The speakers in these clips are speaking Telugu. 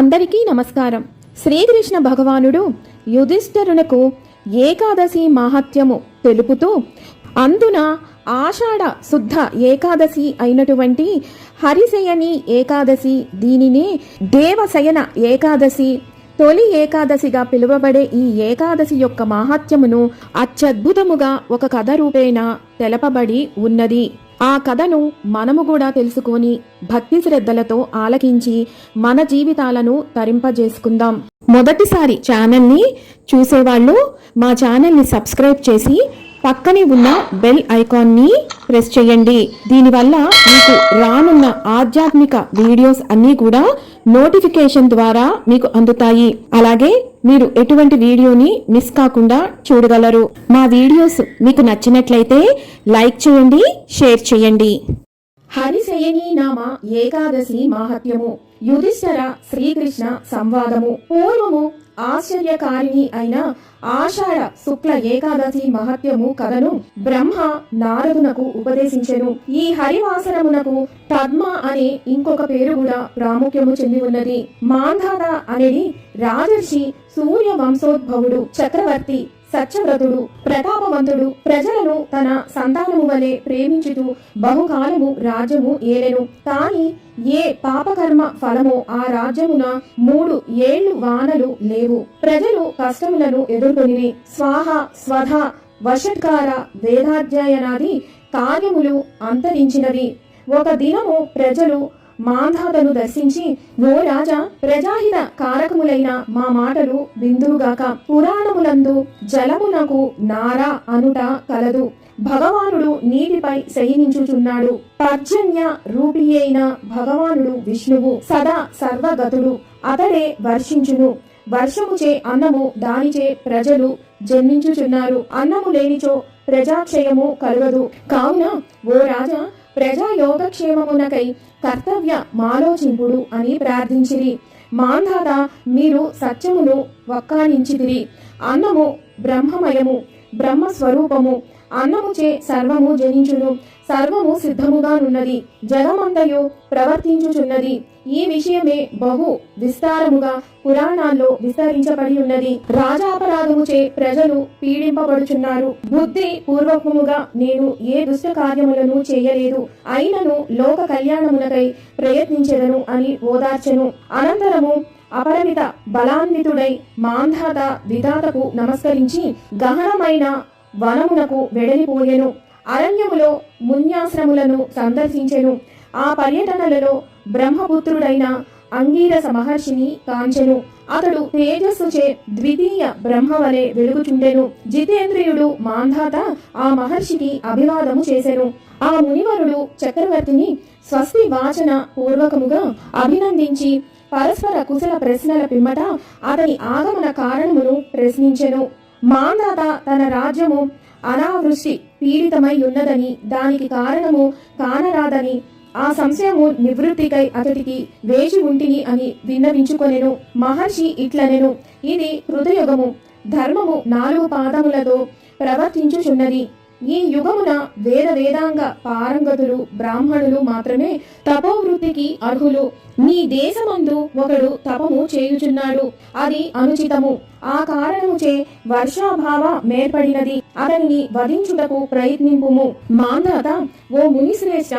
అందరికీ నమస్కారం. శ్రీకృష్ణ భగవానుడు యుధిష్ఠిరునకు ఏకాదశి మహత్యము తెలుపుతూ అందున ఆషాఢ శుద్ధ ఏకాదశి అయినటువంటి హరిశయని ఏకాదశి, దీనినే దేవశయన ఏకాదశి, తొలి ఏకాదశిగా పిలువబడే ఈ ఏకాదశి యొక్క మహత్యమును అత్యద్భుతముగా ఒక కథ రూపేణ తెలపబడి ఉన్నది. ఆ కథను మనము కూడా తెలుసుకొని భక్తి శ్రద్ధలతో ఆలకించి మన జీవితాలను తరింపజేసుకుందాం. మొదటిసారి ఛానల్ని చూసేవాళ్ళు మా ఛానల్ని సబ్స్క్రైబ్ చేసి పక్కనే ఉన్న బెల్ ఐకాన్ని ప్రెస్ చేయండి. దీనివల్ల మీకు రానున్న ఆధ్యాత్మిక వీడియోస్ అన్నీ కూడా నోటిఫికేషన్ ద్వారా మీకు అందుతాయి. అలాగే మీరు ఎటువంటి వీడియోని మిస్ కాకుండా చూడగలరు. మా వీడియోస్ మీకు నచ్చినట్లయితే లైక్ చేయండి, షేర్ చేయండి. హరిశయని నామ ఏకాదశి మహత్యము. యుధిష్ఠిర శ్రీకృష్ణ సంవాదము. పూర్వము ఆశ్చర్యకారిణి అయిన ఆషాఢ శుక్ల ఏకాదశి మహత్యము కథను బ్రహ్మ నారదునకు ఉపదేశించెను. ఈ హరివాసనమునకు పద్మ అనే ఇంకొక పేరు కూడా ప్రాముఖ్యము చెంది ఉన్నది. మాంధాత అనేది రాజర్షి, సూర్య వంశోద్భవుడు, చక్రవర్తి, సత్యవ్రతుడు, ప్రతాపవంతుడు. ప్రజలను తన సంతానము వలె ప్రేమించుతూ బహుకాలము రాజ్యము ఏలెను. కాని ఏ పాపకర్మ ఫలమో ఆ రాజ్యమున 3 ఏళ్లు వానలు లేవు. ప్రజలు కష్టములను ఎదుర్కొనిరి. స్వాహ, స్వధ, వషట్కార, వేదాధ్యయనాది కార్యములు అంతరించినవి. ఒక దినము ప్రజలు మాంధాతను దర్శించి, ఓ రాజా, ప్రజాహిత కారకములైన మా మాటలు విందురుగాక. పురాణములందు జలమునకు నారా అనుట కలదు. భగవానుడు నీటిపై శయనించుచున్నాడు. పర్జన్య రూపి అయిన భగవానుడు విష్ణువు సదా సర్వగతుడు. అతడే వర్షించును. వర్షముచే అన్నము, దానిచే ప్రజలు జన్మించుచున్నారు. అన్నము లేనిచో ప్రజాక్షయము కలుగదు. కావున ఓ రాజా, ప్రజా యోగక్షేమమునకై కర్తవ్య మాలోచింపుడు అని ప్రార్థించిరి. మాంధాత, మీరు సత్యమును వక్కాణించితిరి. అన్నము బ్రహ్మమయము, బ్రహ్మస్వరూపము. అన్నముచే సర్వము జనించును. సర్వము సిద్ధముగానున్నది. జగమంతయు ప్రవర్తించుచున్నది. ఈ విషయమే బహు విస్తారముగా పురాణాల్లో విస్తరించబడి ఉన్నది. రాజాపరాధముచే ప్రజలు పీడింపబడుచున్నారు. బుద్ధి పూర్వకముగా నేను ఏ దుష్ట కార్యములను చేయలేదు, అయినను లోక కళ్యాణమునకై ప్రయత్నించెదను అని ఓదార్చెను. అనంతరము అపరిమిత బలాన్వితుడై మాంధాత విధాతకు నమస్కరించి గహనమైన వనమునకు వెడలిపోయెను. అరణ్యములో మున్యాశ్రములను సందర్శించెను. ఆ పర్యటనలలో బ్రహ్మపుత్రుడైన అంగీరస మహర్షిని కాంచెను. అతడు తేజస్సుచే ద్వితీయ బ్రహ్మవలే వెలుగుచుండెను. జితేంద్రియుడు మాంధాత ఆ మహర్షికి అభివాదము చేసెను. ఆ మునివరుడు చక్రవర్తిని స్వస్తి వాచన పూర్వకముగా అభినందించి పరస్పర కుశల ప్రశ్నల పిమ్మట అతని ఆగమన కారణమును ప్రశ్నించెను. మాంధాత తన రాజ్యము అనావృష్టి పీడితమై ఉన్నదని, దానికి కారణము కానరాదని, ఆ సంశయము నివృత్తికై అతడికి వేచి ఉంటిని అని విన్నవించుకొనెను. మహర్షి ఇట్లనెను, ఇది హృదయుగము. ధర్మము 4 పాదములతో ప్రవర్తించుచున్నది. ఈ యుగమున వేదాంగ పారంగతులు బ్రాహ్మణులు మాత్రమే తపోవృత్తికి అర్హులు. నీ దేశమందు ఒకడు తపము చేయుచున్నాడు. అది అనుచితము. ఆ కారణముచే వర్షాభావ మేర్పడినది. అతనిని వధించుటకు ప్రయత్నింపుము. మాంధాత, ఓ మునిశ్రేష్ఠ,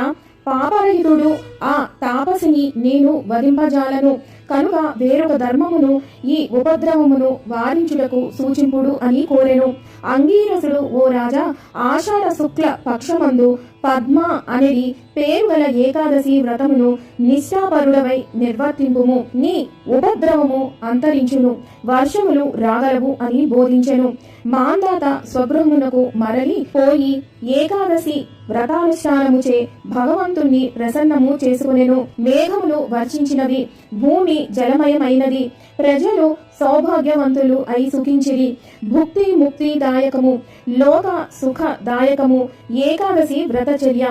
పాపరహితుడు ఆ తాపసిని నేను వధింపజాలను. కనుక వేరొక ధర్మమును, ఈ ఉపద్రవమును వారించుటకు సూచింపుడు అని కోరెను. అంగీరసుడు, ఓ రాజా, ఆషాఢ శుక్ల పక్షమందు పద్మ అనేది పేరు గల ఏకాదశి వ్రతమును నిష్ఠాపరుడవై నిర్వర్తింపుము. నీ ఉపద్రవము అంతరించును, వర్షములు రాగలవు అని బోధించెను. మాంధాత స్వగృహమునకు మరలి పోయి ఏకాదశి వ్రతానుష్ఠానముచే భగవంతుణ్ణి ప్రసన్నము చేసుకునెను. మేఘములు వర్షించినవి, భూమి జలమయమైనది. ప్రజలు సౌభాగ్యవంతులు అయి సుఖించిరి. భుక్తి ముక్తి దాయకము, లోక సుఖదాయకము ఏకాదశి వ్రతచర్య.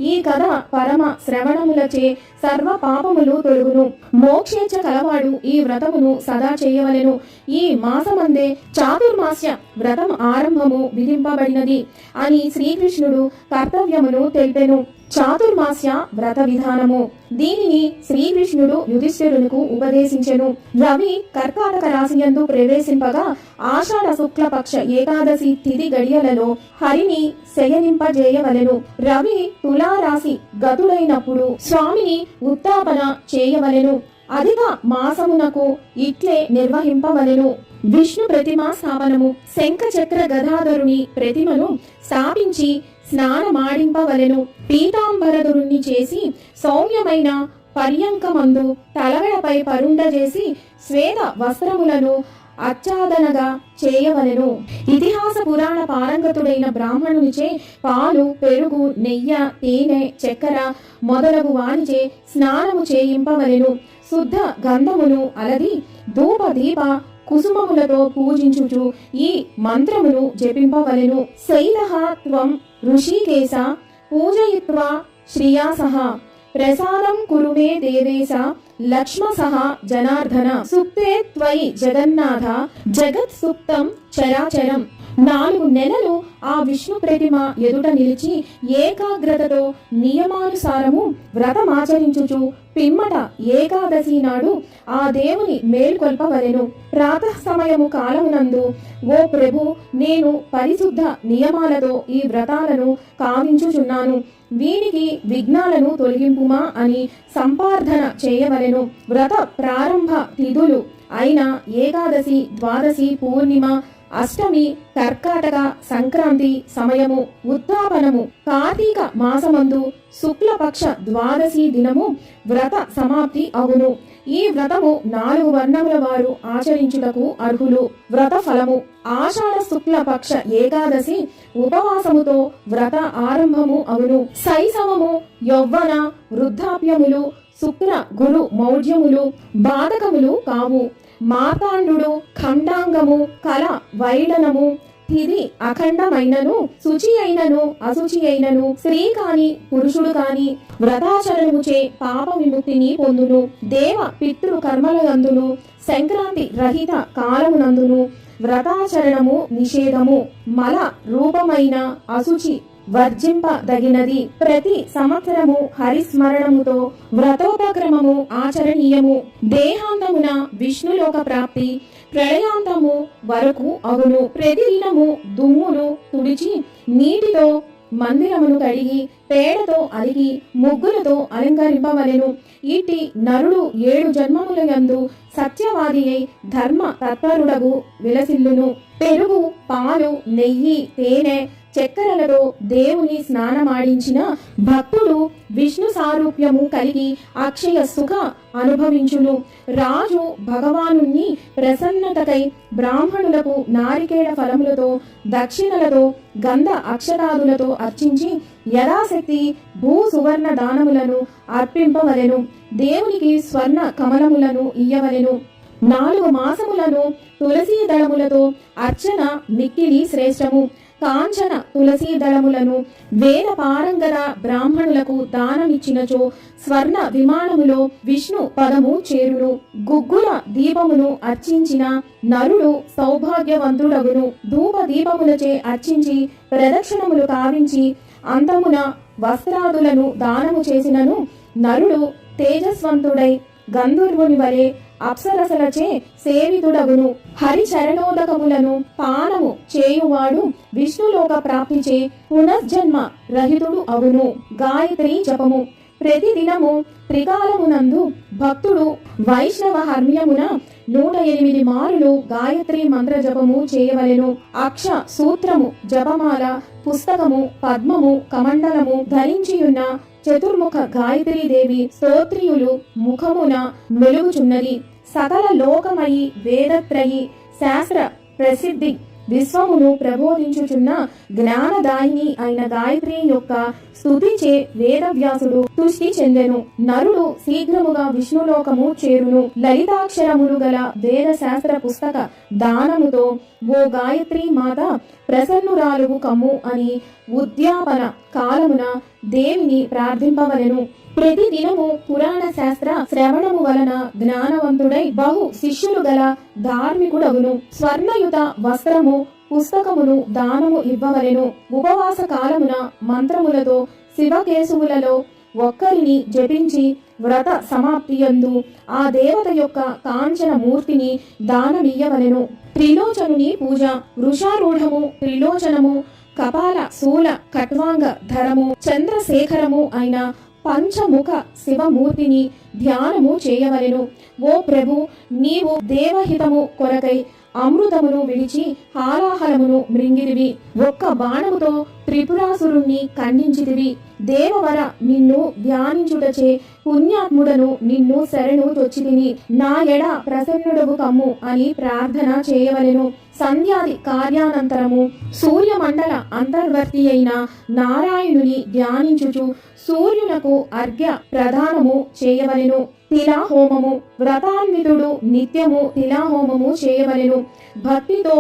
ఈ కథ పరమ శ్రవణములచే సర్వ పాపములు తొలగును. మోక్షేచ్ఛ కలవాడు ఈ వ్రతమును సదా చేయవలెను. ఈ మాసమందే చాతుర్మాస్య వ్రతం ఆరంభము విధింపబడినది అని శ్రీకృష్ణుడు కర్తవ్యమును తెలిపెను. చాతుర్మాస్య వ్రత విధానము. దీనిని శ్రీకృష్ణుడు యుధిష్ఠిరునికి ఉపదేశించెను. రవి కర్కాటక రాశియందు ప్రవేశింపగా ఆషాఢ శుక్లపక్ష ఏకాదశి తిథి గడియలలో హరిని శయనింపజేయవలెను. రవి తులారాశి గతుడైనప్పుడు స్వామిని ఉత్తాపన చేయవలెను. అధిక మాసమునకు ఇట్లే నిర్వహింపవలెను. విష్ణు ప్రతిమా స్థాపనము. శంఖ చక్ర గదాధరుని ప్రతిమను స్థాపించి స్నానమాడింపవలెను. పీతాంబరధరుణ్ణి చేసి సౌమ్యమైన పర్యంకమందు తలగడపై పరుండజేసి శ్వేత వస్త్రములను ఆచ్ఛాదనగా చేయవలెను. ఇతిహాస పురాణ పారంగతుడైన బ్రాహ్మణునిచే పాలు, పెరుగు, నెయ్యి, తేనె, చక్కెర మొదలగు వానిచే స్నానము చేయింపవలెను. శుద్ధ గంధమును అలది ధూప దీప కుసుమములతో పూజించుచు ఈ మంత్రమును జపింపవలెను. శైలః త్వం ఋషికేశ పూజయిత్వా శ్రియాసః ప్రసాదం కురు మే దేవేశ లక్ష్మసః జనార్దన సుప్తే త్వయి జగన్నాథ జగత్ సుప్తం చరాచరం. 4 నెలలు ఆ విష్ణు ప్రతిమ ఎదుట నిలిచి ఏకాగ్రతతో నియమానుసారము వ్రతమాచరించుచు పిమ్మట ఏకాదశి నాడు ఆ దేవుని మేల్కొల్పవలెను. ప్రాతః సమయము కాలమునందు, ఓ ప్రభు, నేను పరిశుద్ధ నియమాలతో ఈ వ్రతాలను కావించుచున్నాను, వీనికి విఘ్నాలను తొలగింపుమా అని సంపార్థన చేయవలెను. వ్రత ప్రారంభ తిథులు అయిన ఏకాదశి, ద్వాదశి, పూర్ణిమ, అష్టమి, కర్కాటక సంక్రాంతి సమయము, ఉత్తాపనము కార్తీక మాసమందు శుక్లపక్ష ద్వాదశి దినము వ్రత సమాప్తి అగును. ఈ వ్రతము 4 వర్ణముల వారు ఆచరించుటకు అర్హులు. వ్రత ఫలము. ఆషాఢ శుక్లపక్ష ఏకాదశి ఉపవాసముతో వ్రత ఆరంభము అగును. శైశవము, యౌవన, వృద్ధాప్యములు, శుక్ర గురు మౌఢ్యములు బాధకములు కావు. మార్తాండు ఖండాంగము కల వైడనము తిది అఖండమైనను శుచి అయినను అశుచి అయినను స్త్రీ కాని పురుషుడు కాని వ్రతాచరణముచే పాప విముక్తిని పొందును. దేవ పితృ కర్మలందును సంక్రాంతి రహిత కాలమునందును వ్రతాచరణము నిషేధము. మల రూపమైన అశుచి వర్జింపదగినది. ప్రతి సంవత్సరము హరిస్మరణముతో వ్రతోపక్రమము ఆచరణీయము. దేహాంతమున విష్ణులోక ప్రాప్తి ప్రళయాంతము వరకు అగును. ప్రతిదినము దుమ్మును తుడిచి నీటితో మందిరమును కడిగి పేడతో అలిగి ముగ్గులతో అలంకరింపవలెను. ఇట్టి నరుడు 7 జన్మముల యందు సత్యవాది అయి ధర్మ తత్పరుడగు విలసిల్లును. పెరుగు, పాలు, నెయ్యి, తేనె, చక్కెరలతో దేవుని స్నానమాడించిన భక్తుడు విష్ణు సారూప్యము కలిగి అక్షయ సుఖ అనుభవించును. రాజు భగవానుని ప్రసన్నతకై బ్రాహ్మణులకు నారికేళ ఫలములతో దక్షిణలతో గంధ అక్షతాదులతో అర్చించి యథాశక్తి భూ సువర్ణ దానములను అర్పింపవలెను. దేవునికి స్వర్ణ కమలములను ఇయ్యవలెను. 4 మాసములను తులసీ దళములతో అర్చన మిక్కిలి శ్రేష్టము. కాంచన తులసీ దళములను వేద పారంగర బ్రాహ్మణులకు దానమిచ్చినచో స్వర్ణ విమానములో విష్ణు పదము చేరును. గుగ్గుల దీపమును అర్చించిన నరుడు సౌభాగ్యవంతుడగును. ధూప దీపములచే అర్చించి ప్రదక్షిణములు కావించి అంతమున వస్త్రాదులను దానము చేసినను నరుడు తేజస్వంతుడై గంధర్వుని వలె అప్సరసలచే సేవితుడగును. హరి చరణోదకములను పానము చేయువాడు విష్ణులోక ప్రాప్తిచే పునర్జన్మ రహితుడు అగును. గాయత్రి జపము. ప్రతిదినము త్రికాలమునందు భక్తుడు వైష్ణవ హర్మ్యమున 108 మారులు గాయత్రి మంత్ర జపము చేయవలెను. అక్ష సూత్రము, జపమాల, పుస్తకము, పద్మము, కమండలము ధరించియున్న చతుర్ముఖ గాయత్రీదేవి స్తోత్రియులు ముఖమున మెలుగుచున్నది. సకల లోకమయి వేదత్రయి శాస్త్ర ప్రసిద్ధి విశ్వమును ప్రబోధించుచున్న జ్ఞానదాయిని అయిన గాయత్రి యొక్క స్తుతిచే వేదవ్యాసుడు తుష్టి చెందెను. నరుడు శీఘ్రముగా విష్ణులోకము చేరును. లలితాక్షరములు గల వేద శాస్త్ర పుస్తక దానముతో ఓ గాయత్రి మాత ప్రసన్నురాలుగు కమ్ము అని ఉద్యాపన కాలమున దేవిని ప్రార్థింపవలెను. ప్రతి దినము పురాణ శాస్త్ర శ్రవణము వలన జ్ఞానవంతుడై బహు శిష్యులు గల ధార్మికుడగును. స్వర్ణయుత వస్త్రము పుస్తకమును దానము ఇవ్వవలెను. ఉపవాస కాలమున మంత్రములతో శివకేశవులలో ఒక్కరిని జపించి వ్రత సమాప్తి యందు ఆ దేవత యొక్క కాంచన మూర్తిని దానమియ్యవలెను. త్రిలోచనుని పూజ. వృషారూఢము, త్రిలోచనము, కపాల శూల ఖట్వాంగ ధరము, చంద్రశేఖరము అయిన పంచముఖ శివమూర్తిని ధ్యానము చేయవలెను. ఓ ప్రభు, నీవు దేవహితము కొరకై అమృతమును విడిచి హాలాహలమును మృంగిరివి. ఒక్క బాణముతో త్రిపురాసురుణ్ణి ఖండించితివి. దేవవర, నిన్ను ధ్యానించుటచే పుణ్యాత్ముడను నిన్ను శరణు చొచ్చితిని. నా ఎడ ప్రసన్నుడవు కమ్ము అని ప్రార్థన చేయవలెను. సంధ్యాది కార్యానంతరము సూర్యమండల అంతర్వర్తి అయిన నారాయణుని ధ్యానించుచు సూర్యునకు అర్ఘ్య ప్రదానము చేయవలెను. తిలాహోమము. వ్రతాన్వితుడు నిత్యము తిలాహోమము చేయవలెను. భక్తితో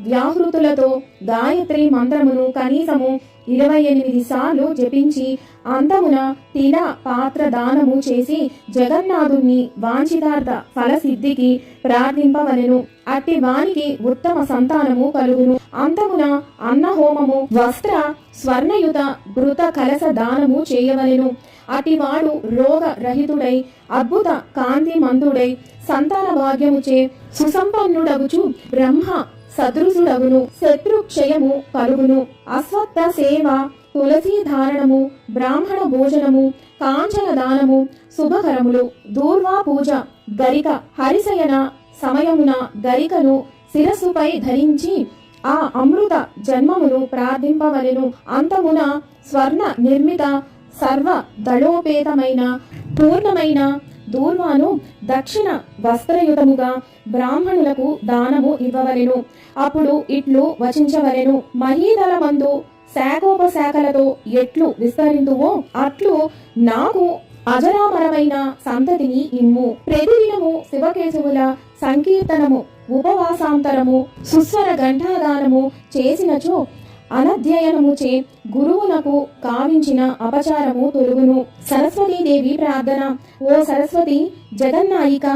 వ్యాహృతులతో గాయత్రి మంత్రమును కనీసము 28 సార్లు జపించి అంతమున తిల పాత్ర దానము చేసి జగన్నాథుని వాంఛితార్థ ఫలసిద్ధికి ప్రార్థింపవలెను. అట్టి వానికి ఉత్తమ సంతానము కలుగును. అంతమున అన్నహోమము, వస్త్ర స్వర్ణయుత ఘృత కలస దానము చేయవలెను. అటివాడు రోగ రహితుడై అద్భుత కాంతి మంతుడై సంతాన భాగ్యముచే సుసంపన్నుడగుచు బ్రహ్మ సదృశుడగును. శత్రుక్షయము కలుగును. అశ్వత్థ సేవ, తులసీ ధారణము, బ్రాహ్మణ భోజనము, కాంచన దానము శుభకరములు. దూర్వా పూజ. గరిక. హరిశయన సమయమున గరికను శిరస్సుపై ధరించి ఆ అమృత జన్మమును ప్రార్థింపవలెను. అంతమున స్వర్ణ నిర్మిత సర్వ దళోపేతమైన పూర్ణమైన దూర్వాను దక్షిణ వస్త్రయుతముగా బ్రాహ్మణులకు దానము ఇవ్వవలెను. అప్పుడు ఇట్లు వచించవలెను. మహీదళమందు శాఖోపశాఖలతో ఎట్లు విస్తరింతువో అట్లు నాకు అజరామరమైన సంతతిని ఇమ్ము. ప్రతిదినము శివకేశవుల సంకీర్తనము, ఉపవాసాంతరము, సుస్వర ఘంటాదానము చేసినచో అనధ్యయనముచే గురువునకు కావించిన అపచారము తొలుగును. సరస్వతీదేవి ప్రార్థన. ఓ సరస్వతి, జగన్నాయిక,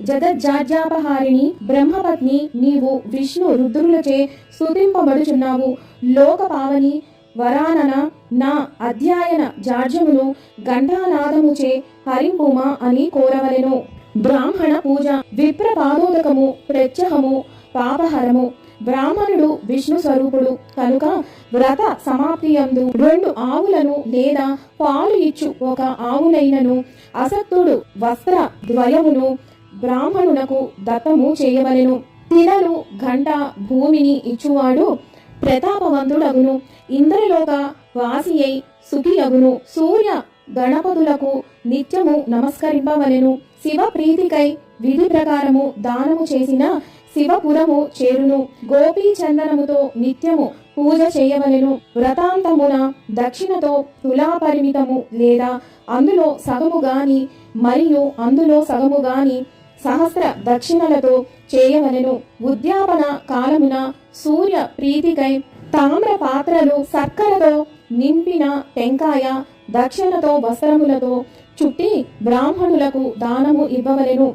జగజ్జాడ్యాపహారిణి, బ్రహ్మపత్ని, నీవు విష్ణు రుద్రులచే స్తుతింపబడుచున్నావు. లోకపావని వరానన నా అధ్యాయన జాడ్యమును ఘంటానాదముచే హరింపుమా అని కోరవలెను. బ్రాహ్మణ పూజ. విప్ర పాదోదకము, ప్రత్యహము, పాపహరము. బ్రాహ్మణుడు విష్ణు స్వరూపుడు కనుక వ్రత సమాప్తి యందు 2 ఆవులను లేదా పాలు ఇచ్చు 1 ఆవునైనను అసక్తుడు వస్త్ర ద్వయమును బ్రాహ్మణునకు దత్తము చేయవలెను. తినలు గంట భూమిని ఇచ్చువాడు ప్రతాపవంతుడగును. ఇంద్రలోక వాసియై సుఖియగును. సూర్య గణపతులకు నిత్యము నమస్కరింపవలెను. శివ ప్రీతికై విధి ప్రకారము దానము చేసిన శివపురము చేరును. గోపీ చందనముతో నిత్యము పూజ చేయవలెను. వ్రతాంతమున దక్షిణతో తులాపరిమితము లేదా అందులో సగము గాని మరియు అందులో సగము గాని సహస్ర దక్షిణలతో చేయవలెను. ఉద్యాపన కాలమున సూర్య ప్రీతికై తామ్ర పాత్రలు సక్కరతో నింపిన టెంకాయ దక్షిణతో వస్త్రములతో చుట్టి బ్రాహ్మణులకు దానము ఇవ్వవలెను.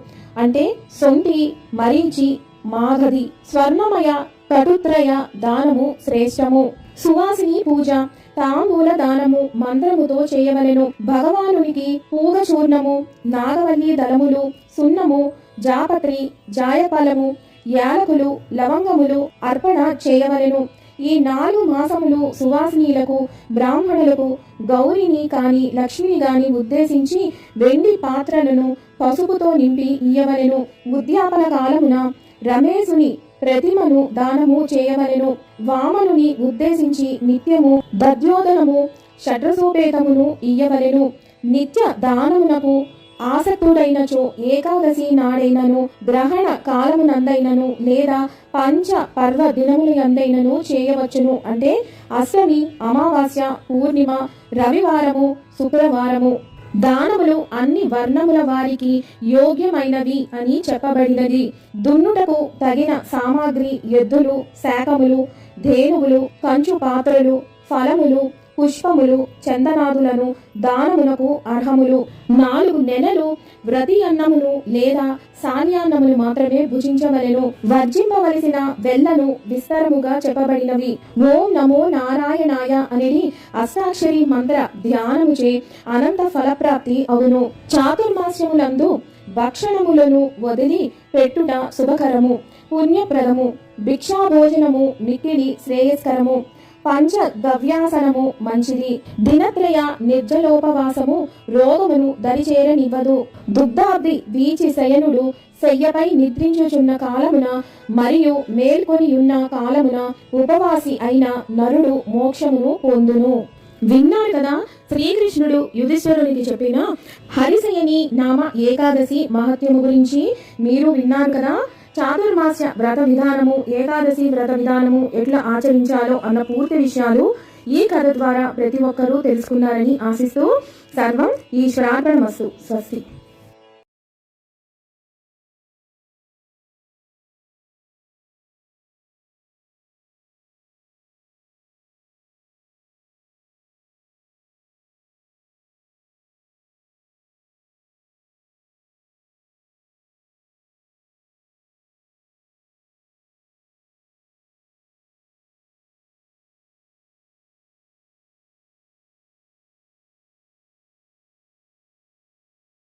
అంటే సొంటి, మరీచి, మాగధి, స్వర్ణమయ కటుత్రయ దానము శ్రేష్టము. సువాసిని పూజ. తాంబూల దానము మంత్రముతో చేయవలెను. భగవానునికి పూగ చూర్ణము, నాగవల్లి దళములు, సున్నము, జాపత్రి, జాయఫలము, యాలకులు, లవంగములు అర్పణ చేయవలెను. ఈ 4 మాసములు సువాసినీలకు, బ్రాహ్మణులకు గౌరిని కాని లక్ష్మిని గాని ఉద్దేశించి వెండి పాత్రలను పసుపుతో నింపి ఇయ్యవలెను. ఉద్యాపన కాలమున రమేశుని ప్రతిమను దానము చేయవలెను. వామనుని ఉద్దేశించి నిత్యము దద్యోదనము షడ్రసోపేతమును ఇయ్యవలెను. నిత్య దానమునకు ఆసక్తుడైనచో ఏకాదశి నాడైనను, గ్రహణ కాలమునందైనను లేదా పంచ పర్వ దినములందైనను చేయవచ్చును. అంటే అష్టమి, అమావాస్య, పూర్ణిమ, రవివారము, శుక్రవారము. దానములు అన్ని వర్ణముల వారికి యోగ్యమైనవి అని చెప్పబడినది. దున్నుటకు తగిన సామాగ్రి ఎద్దులు, శాకములు, ధేనువులు, కంచు పాత్రలు, ఫలములు, పుష్పములు చందనాదులను దానమునకు అర్హములు. 4 నెలలు వ్రతి అన్నమును లేదా సాన్యాన్నమును మాత్రమే భుజించవలెను. వర్జింపవలసిన వెల్లను విస్తరముగా చెప్పబడినవి. ఓం నమో నారాయణాయ అనేది అష్టాక్షరి మంత్ర ధ్యానముచే అనంత ఫలప్రాప్తి అవును. చాతుర్మాస్యములందు భక్షణములను వదిలి పెట్టుట శుభకరము, పుణ్యప్రదము. భిక్షాభోజనము మిక్కిలి శ్రేయస్కరము. పంచగవ్యాసనము మంచిది. దినత్రయ నిర్జలోపవాసము రోగమును దరిచేరనివ్వదు. దుగ్ధాబ్ది వీచి శయనుడు శయ్యపై నిద్రించుచున్న కాలమున మరియు మేల్కొని ఉన్న కాలమున ఉపవాసి అయిన నరుడు మోక్షమును పొందును. విన్నారు కదా శ్రీకృష్ణుడు యుధిష్ఠిరునికి చెప్పిన హరిశయని నామ ఏకాదశి మహత్యము గురించి. మీరు విన్నారు కదా. చాతుర్మాస్య వ్రత విధానము, ఏకాదశి వ్రత విధానము ఎట్లా ఆచరించాలో అన్న పూర్తి విషయాలు ఈ కథ ద్వారా ప్రతి ఒక్కరూ తెలుసుకున్నారని ఆశిస్తూ సర్వం ఈశ్వరార్పణమస్తు. స్వస్తి.